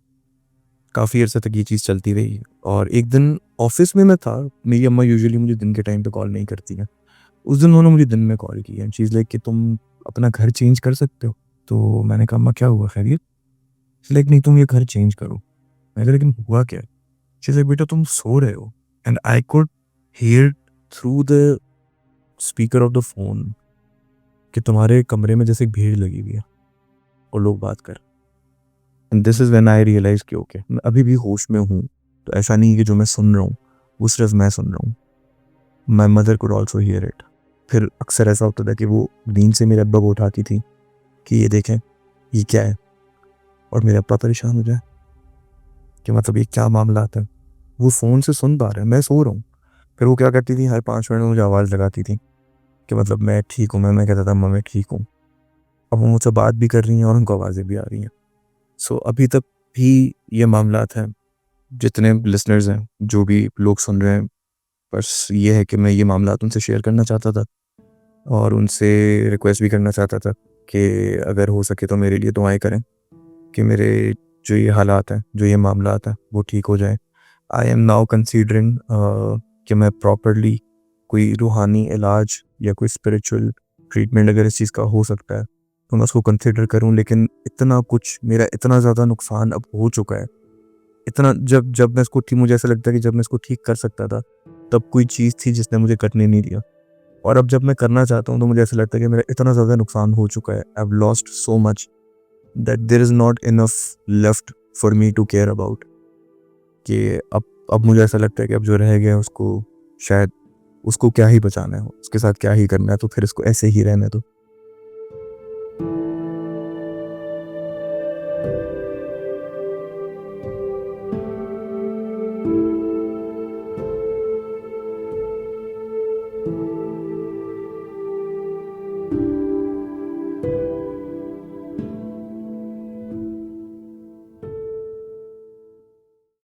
काफ़ी अर्से तक ये चीज़ चलती रही, और एक दिन ऑफिस में मैं था, मेरी अम्मा यूजुअली मुझे दिन के टाइम पे कॉल नहीं करती हैं, उस दिन उन्होंने मुझे दिन में कॉल की है, चीज़ लाइक कि तुम अपना घर चेंज कर सकते हो। तो मैंने कहा अम्मा क्या हुआ, खैरियत? लाइक नहीं, तुम ये घर चेंज करो। मैंने कहा लेकिन हुआ क्या? चीज़ लाइक बेटा तुम सो रहे हो, and I could hear through the speaker of the phone कि तुम्हारे कमरे में जैसे एक भीड़ लगी हुई है और लोग बात कर। And this is when I realize कि ओके मैं अभी भी होश में हूँ, तो ऐसा नहीं है कि जो मैं सुन रहा हूँ वो सिर्फ मैं सुन रहा हूँ, my mother could also here it. फिर अक्सर ऐसा होता था कि वो नींद से मेरे अब्बा को उठाती थी कि ये देखें ये क्या है, और मेरे अब्बा परेशान हो जाए कि मतलब ये क्या मामला आता है, वो फ़ोन से सुन पा रहे हैं, मैं सो रहा हूँ। फिर वो क्या करती थी, हर 5 मिनट में मुझे आवाज़ लगाती थी कि मतलब मैं ठीक हूँ, मैं कहता था अम्मा मैं ठीक हूँ। अब वो मुझसे बात भी कर रही हैं और उनको आवाज़ें भी आ रही हैं। सो अभी तक भी ये मामलात हैं, जितने लिसनर्स हैं, जो भी लोग सुन रहे हैं, बस ये है कि मैं ये मामलात उनसे शेयर करना चाहता था, और उनसे रिक्वेस्ट भी करना चाहता था कि अगर हो सके तो मेरे लिए दुआएं करें कि मेरे जो ये हालात हैं, जो ये मामलात हैं, वो ठीक हो जाएं। आई एम नाउ कंसीडरिंग कि मैं प्रॉपरली कोई रूहानी इलाज या कोई स्पिरिचुअल ट्रीटमेंट अगर इस चीज़ का हो सकता है तो मैं उसको कंसिडर करूं, लेकिन इतना कुछ, मेरा इतना ज़्यादा नुकसान अब हो चुका है, इतना, जब मैं इसको ठीक, मुझे ऐसा लगता है कि जब मैं इसको ठीक कर सकता था तब कोई चीज़ थी जिसने मुझे करने नहीं दिया, और अब जब मैं करना चाहता हूँ तो मुझे ऐसा लगता है कि मेरा इतना ज़्यादा नुकसान हो चुका है, I have lost so much that there is not enough left for me to care about, कि अब अब मुझे ऐसा लगता है कि अब जो रह गया उसको शायद उसको क्या ही बचाना है, उसके साथ क्या ही करना है, तो फिर इसको ऐसे ही रहने दो।